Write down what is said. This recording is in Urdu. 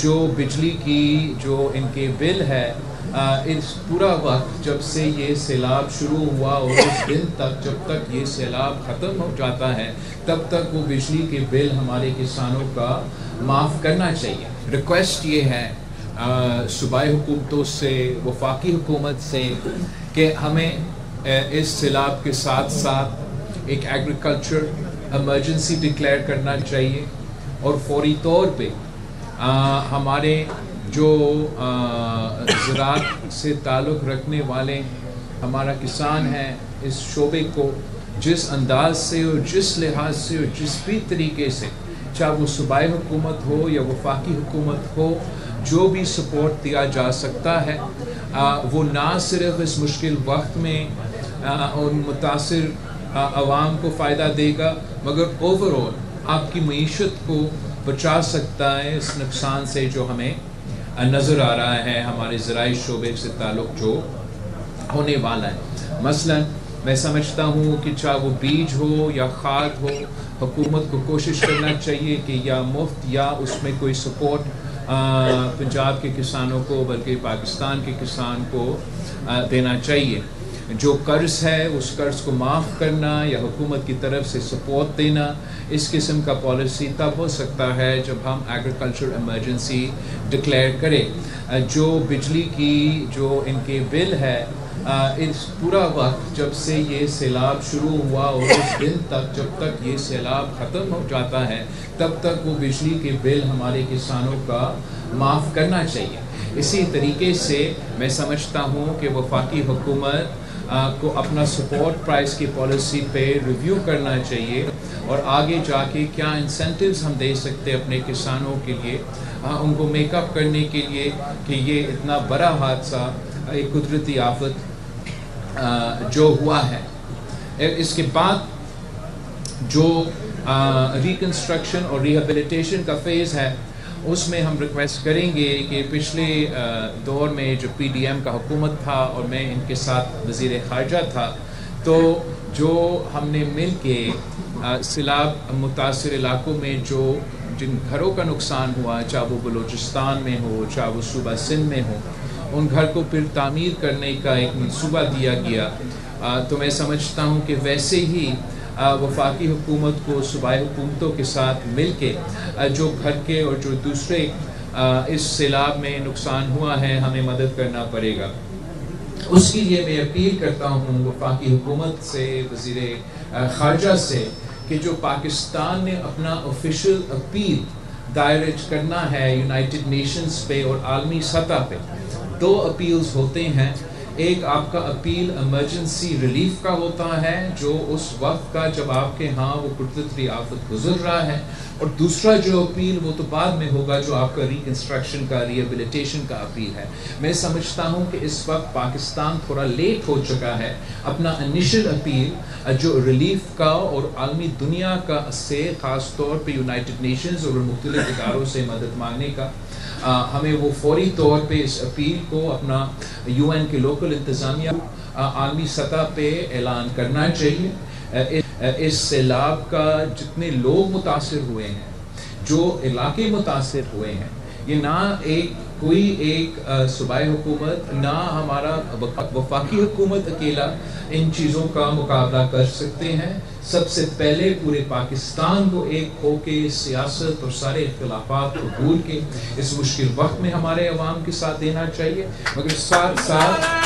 جو بجلی کی جو ان کے بل ہے اس پورا وقت جب سے یہ سیلاب شروع ہوا اور اس دن تک جب تک یہ سیلاب ختم ہو جاتا ہے تب تک وہ بجلی کے بل ہمارے کسانوں کا معاف کرنا چاہیے۔ ریکویسٹ یہ ہے صوبائی حکومتوں سے، وفاقی حکومت سے، کہ ہمیں اس سیلاب کے ساتھ ساتھ ایک ایگریکلچر ایمرجنسی ڈکلیئر کرنا چاہیے اور فوری طور پہ ہمارے جو زراعت سے تعلق رکھنے والے ہمارا کسان ہے اس شعبے کو جس انداز سے اور جس لحاظ سے اور جس بھی طریقے سے، چاہے وہ صوبائی حکومت ہو یا وفاقی حکومت ہو، جو بھی سپورٹ دیا جا سکتا ہے وہ نہ صرف اس مشکل وقت میں ان متاثر عوام کو فائدہ دے گا مگر اوورآل آپ کی معیشت کو بچا سکتا ہے اس نقصان سے جو ہمیں نظر آ رہا ہے ہمارے زرعی شعبے سے تعلق جو ہونے والا ہے۔ مثلا میں سمجھتا ہوں کہ چاہے وہ بیج ہو یا کھاد ہو، حکومت کو کوشش کرنا چاہیے کہ یا مفت یا اس میں کوئی سپورٹ پنجاب کے کسانوں کو بلکہ پاکستان کے کسان کو دینا چاہیے۔ جو قرض ہے اس قرض کو معاف کرنا یا حکومت کی طرف سے سپورٹ دینا، اس قسم کا پالیسی تب ہو سکتا ہے جب ہم ایگریکلچر ایمرجنسی ڈکلیئر کریں۔ جو بجلی کی جو ان کے بل ہے اس پورا وقت جب سے یہ سیلاب شروع ہوا اور اس دن تک جب تک یہ سیلاب ختم ہو جاتا ہے تب تک وہ بجلی کے بل ہمارے کسانوں کا معاف کرنا چاہیے۔ اسی طریقے سے میں سمجھتا ہوں کہ وفاقی حکومت کو اپنا سپورٹ پرائس کی پالیسی پہ ریویو کرنا چاہیے اور آگے جا کے کیا انسینٹیوز ہم دے سکتے ہیں اپنے کسانوں کے لیے ان کو میک اپ کرنے کے لیے کہ یہ اتنا بڑا حادثہ ایک قدرتی آفت جو ہوا ہے۔ اس کے بعد جو ریکنسٹرکشن اور ریہیبلیٹیشن کا فیز ہے اس میں ہم ریکویسٹ کریں گے کہ پچھلے دور میں جو پی ڈی ایم کا حکومت تھا اور میں ان کے ساتھ وزیر خارجہ تھا، تو جو ہم نے مل کے سیلاب متاثر علاقوں میں جن گھروں کا نقصان ہوا، چاہے وہ بلوچستان میں ہو چاہے وہ صوبہ سندھ میں ہو، ان گھر کو پھر تعمیر کرنے کا ایک منصوبہ دیا گیا۔ تو میں سمجھتا ہوں کہ ویسے ہی وفاقی حکومت کو صوبائی حکومتوں کے ساتھ مل کے جو گھر کے اور جو دوسرے اس سیلاب میں نقصان ہوا ہے ہمیں مدد کرنا پڑے گا۔ اس کے لیے میں اپیل کرتا ہوں وفاقی حکومت سے، وزیر خارجہ سے، کہ جو پاکستان نے اپنا آفیشیل اپیل دائر کرنا ہے یونائٹڈ نیشنز پہ اور عالمی سطح پہ، دو اپیلز ہوتے ہیں۔ ایک آپ کا اپیل ایمرجنسی ریلیف کا ہوتا ہے جو اس وقت کا جب آپ کے ہاں وہ قدرتی آفت گزر رہا ہے، اور دوسرا جو اپیل وہ تو بعد میں ہوگا جو آپ کا ریکنسٹرکشن کا ریہیبلیٹیشن کا اپیل ہے۔ میں سمجھتا ہوں کہ اس وقت پاکستان تھوڑا لیٹ ہو چکا ہے اپنا انیشل اپیل جو ریلیف کا اور عالمی دنیا کا سے، خاص طور پہ یونائٹڈ نیشنز اور مختلف اداروں سے مدد مانگنے کا، ہمیں وہ فوری طور پہ اس اپیل کو اپنا یو این کے لوکل انتظامیہ عالمی سطح پہ اعلان کرنا چاہیے۔ اس سیلاب کا جتنے لوگ متاثر ہوئے ہیں، جو علاقے متاثر ہوئے ہیں، یہ نہ کوئی ایک صوبائی حکومت نہ ہمارا وفاقی حکومت اکیلا ان چیزوں کا مقابلہ کر سکتے ہیں۔ سب سے پہلے پورے پاکستان کو ایک ہو کے سیاست اور سارے اختلافات کو بھول کے اس مشکل وقت میں ہمارے عوام کے ساتھ دینا چاہیے، مگر ساتھ ساتھ